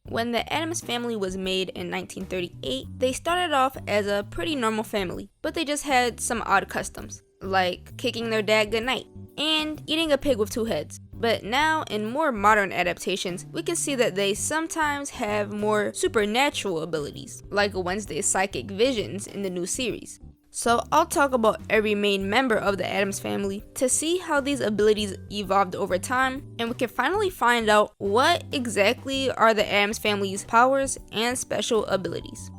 When the Addams Family was made in 1938, they started off as a pretty normal family, but they just had some odd customs, like kicking their dad goodnight and eating a pig with two heads. But now, in more modern adaptations, we can see that they sometimes have more supernatural abilities, like Wednesday's psychic visions in the new series. So I'll talk about every main member of the Addams Family to see how these abilities evolved over time, and we can finally find out what exactly are the Addams Family's powers and special abilities.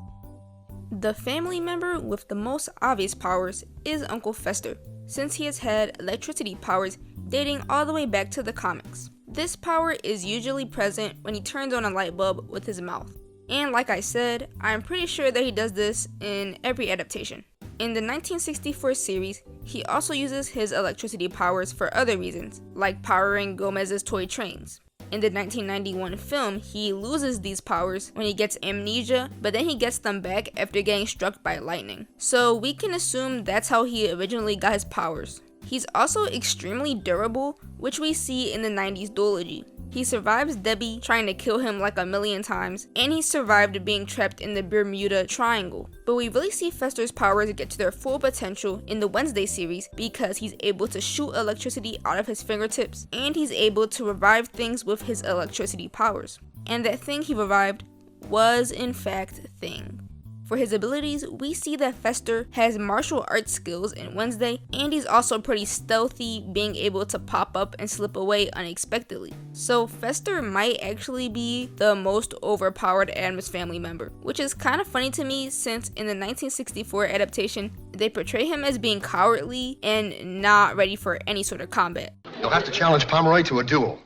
The family member with the most obvious powers is Uncle Fester, since he has had electricity powers dating all the way back to the comics. This power is usually present when he turns on a light bulb with his mouth. And like I said, I'm pretty sure that he does this in every adaptation. In the 1964 series, he also uses his electricity powers for other reasons, like powering Gomez's toy trains. In the 1991 film, he loses these powers when he gets amnesia, but then he gets them back after getting struck by lightning. So we can assume that's how he originally got his powers. He's also extremely durable, which we see in the 90s duology. He survives Debbie trying to kill him like a million times, and he survived being trapped in the Bermuda Triangle. But we really see Fester's powers get to their full potential in the Wednesday series because he's able to shoot electricity out of his fingertips, and he's able to revive things with his electricity powers. And that thing he revived was in fact Thing. For his abilities, we see that Fester has martial arts skills in Wednesday, and he's also pretty stealthy, being able to pop up and slip away unexpectedly. So Fester might actually be the most overpowered Addams Family member, which is kind of funny to me since in the 1964 adaptation, they portray him as being cowardly and not ready for any sort of combat. You'll have to challenge Pomeroy to a duel.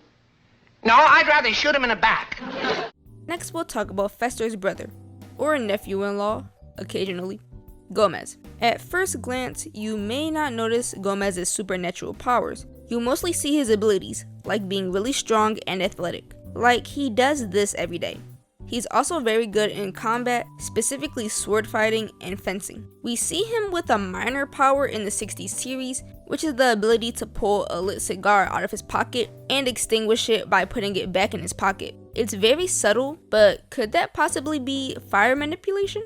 No, I'd rather shoot him in the back. Next, we'll talk about Fester's brother, or nephew-in-law, occasionally, Gomez. At first glance, you may not notice Gomez's supernatural powers. You mostly see his abilities, like being really strong and athletic. Like, he does this every day. He's also very good in combat, specifically sword fighting and fencing. We see him with a minor power in the 60s series, which is the ability to pull a lit cigar out of his pocket and extinguish it by putting it back in his pocket. It's very subtle, but could that possibly be fire manipulation?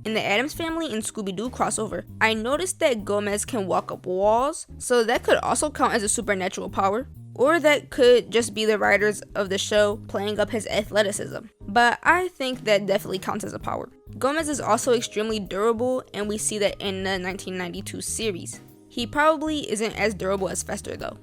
In the Addams Family and Scooby-Doo crossover, I noticed that Gomez can walk up walls, so that could also count as a supernatural power. Or that could just be the writers of the show playing up his athleticism. But I think that definitely counts as a power. Gomez is also extremely durable, and we see that in the 1992 series. He probably isn't as durable as Fester though.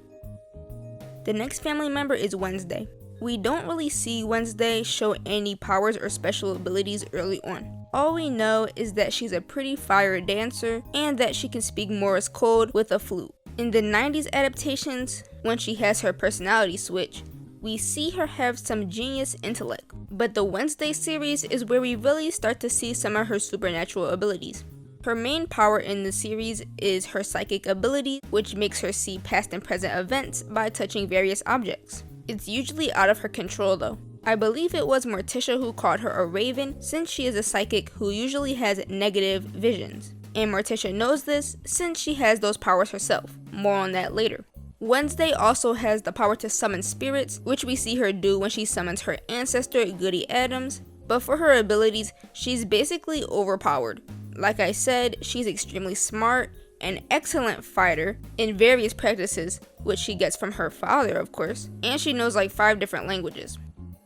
The next family member is Wednesday. We don't really see Wednesday show any powers or special abilities early on. All we know is that she's a pretty fire dancer and that she can speak Morse code with a flute. In the 90s adaptations, when she has her personality switch, we see her have some genius intellect. But the Wednesday series is where we really start to see some of her supernatural abilities. Her main power in the series is her psychic ability, which makes her see past and present events by touching various objects. It's usually out of her control though. I believe it was Morticia who called her a raven, since she is a psychic who usually has negative visions. And Morticia knows this since she has those powers herself. More on that later. Wednesday also has the power to summon spirits, which we see her do when she summons her ancestor Goody Addams, but for her abilities, she's basically overpowered. Like I said, she's extremely smart, an excellent fighter in various practices, which she gets from her father of course, and she knows like 5 different languages.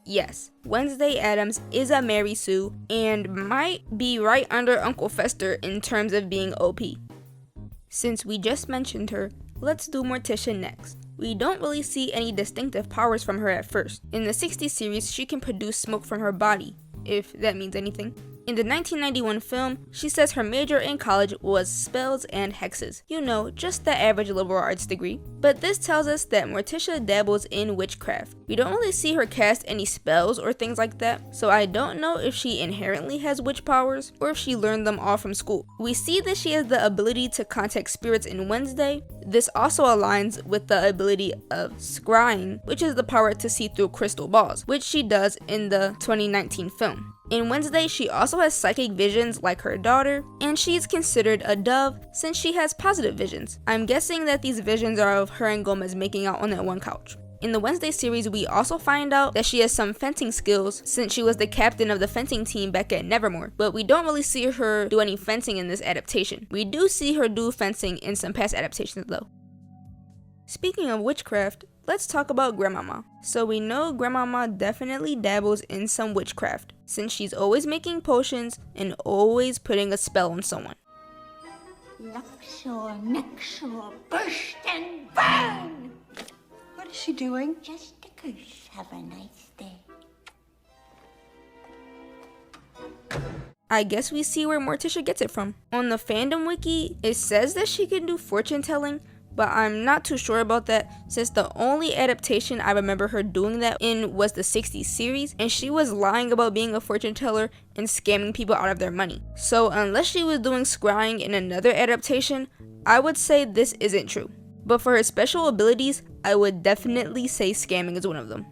Yes, Wednesday Addams is a Mary Sue and might be right under Uncle Fester in terms of being OP. Since we just mentioned her, let's do Morticia next. We don't really see any distinctive powers from her at first. In the 60s series, she can produce smoke from her body, if that means anything. In the 1991 film, she says her major in college was spells and hexes. You know, just the average liberal arts degree. But this tells us that Morticia dabbles in witchcraft. We don't really see her cast any spells or things like that, so I don't know if she inherently has witch powers or if she learned them all from school. We see that she has the ability to contact spirits in Wednesday. This also aligns with the ability of scrying, which is the power to see through crystal balls, which she does in the 2019 film. In Wednesday, she also has psychic visions like her daughter, and she's considered a dove since she has positive visions. I'm guessing that these visions are of her and Gomez making out on that one couch. In the Wednesday series, we also find out that she has some fencing skills since she was the captain of the fencing team back at Nevermore, but we don't really see her do any fencing in this adaptation. We do see her do fencing in some past adaptations though. Speaking of witchcraft, let's talk about Grandmama. So we know Grandmama definitely dabbles in some witchcraft, since she's always making potions and always putting a spell on someone. Luxor, Nexor, burst and burn! What is she doing? Just a curse. Have a nice day. I guess we see where Morticia gets it from. On the fandom wiki, it says that she can do fortune telling, but I'm not too sure about that since the only adaptation I remember her doing that in was the 60s series, and she was lying about being a fortune teller and scamming people out of their money. So unless she was doing scrying in another adaptation, I would say this isn't true. But for her special abilities, I would definitely say scamming is one of them.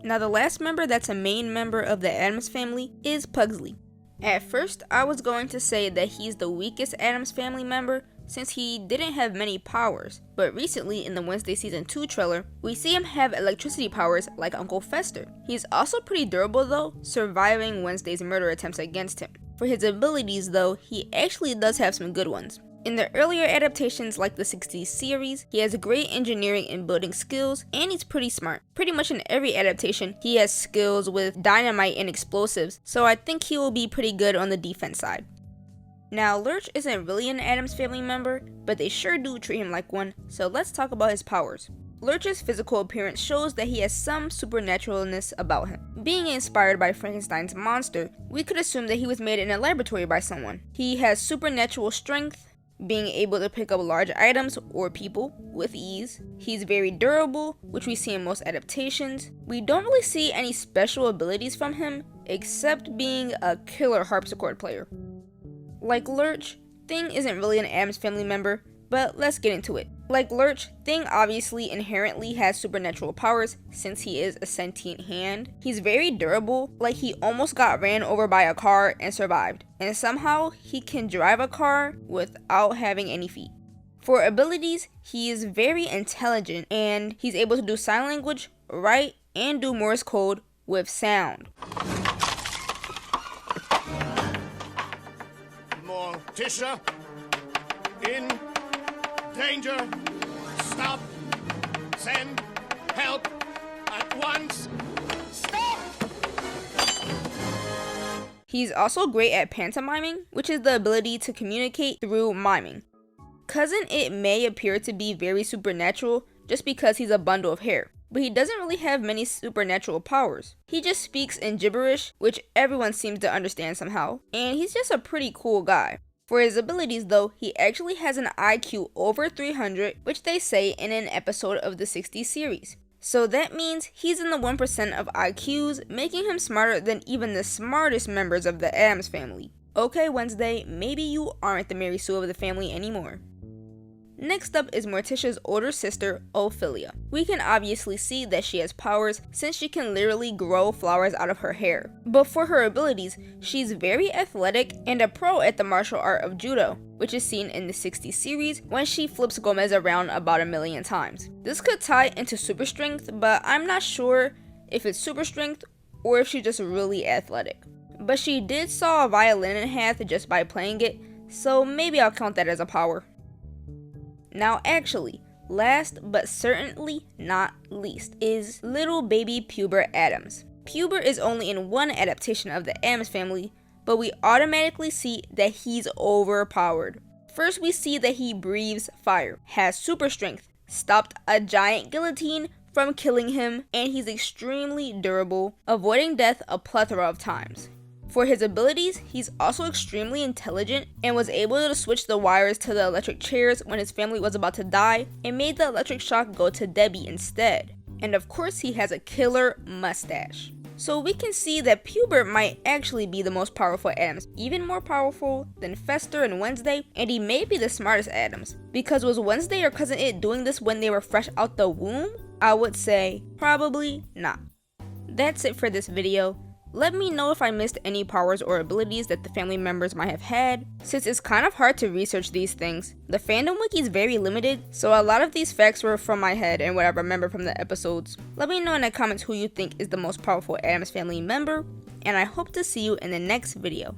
Now the last member that's a main member of the Addams family is Pugsley. At first, I was going to say that he's the weakest Addams Family member since he didn't have many powers, but recently in the Wednesday Season 2 trailer, we see him have electricity powers like Unclefester. He's also pretty durable though, surviving Wednesday's murder attempts against him. For his abilities though, he actually does have some good ones. In the earlier adaptations like the 60s series, he has great engineering and building skills, and he's pretty smart. Pretty much in every adaptation, he has skills with dynamite and explosives, so I think he will be pretty good on the defense side. Now, Lurch isn't really an Addams Family member, but they sure do treat him like one, so let's talk about his powers. Lurch's physical appearance shows that he has some supernaturalness about him. Being inspired by Frankenstein's monster, we could assume that he was made in a laboratory by someone. He has supernatural strength, being able to pick up large items or people with ease. He's very durable, which we see in most adaptations. We don't really see any special abilities from him, except being a killer harpsichord player. Like Lurch, Thing isn't really an Addams Family member, but let's get into it. Like Lurch, Thing obviously inherently has supernatural powers since he is a sentient hand. He's very durable, like he almost got ran over by a car and survived, and somehow he can drive a car without having any feet. For abilities, he is very intelligent and he's able to do sign language, write, and do Morse code with sound. Morticia, in danger. Stop. Send help at once. Stop! He's also great at pantomiming, which is the ability to communicate through miming. Cousin It may appear to be very supernatural just because he's a bundle of hair, but he doesn't really have many supernatural powers. He just speaks in gibberish, which everyone seems to understand somehow, and he's just a pretty cool guy. For his abilities though, he actually has an IQ over 300, which they say in an episode of the 60s series. So that means he's in the 1% of IQs, making him smarter than even the smartest members of the Addams family. Okay, Wednesday, maybe you aren't the Mary Sue of the family anymore. Next up is Morticia's older sister, Ophelia. We can obviously see that she has powers since she can literally grow flowers out of her hair. But for her abilities, she's very athletic and a pro at the martial art of judo, which is seen in the 60s series when she flips Gomez around about 1,000,000 times. This could tie into super strength, but I'm not sure if it's super strength or if she's just really athletic. But she did saw a violin in half just by playing it, so maybe I'll count that as a power. Now actually, last but certainly not least is little baby Pubert Addams. Pubert is only in one adaptation of the Addams family, but we automatically see that he's overpowered. First we see that he breathes fire, has super strength, stopped a giant guillotine from killing him, and he's extremely durable, avoiding death a plethora of times. For his abilities, he's also extremely intelligent and was able to switch the wires to the electric chairs when his family was about to die and made the electric shock go to Debbie instead. And of course he has a killer mustache. So we can see that Pubert might actually be the most powerful Addams, even more powerful than Fester and Wednesday, and he may be the smartest Addams. Because was Wednesday or Cousin It doing this when they were fresh out the womb? I would say probably not. That's it for this video. Let me know if I missed any powers or abilities that the family members might have had, since it's kind of hard to research these things. The fandom wiki is very limited, so a lot of these facts were from my head and what I remember from the episodes. Let me know in the comments who you think is the most powerful Addams Family member, and I hope to see you in the next video.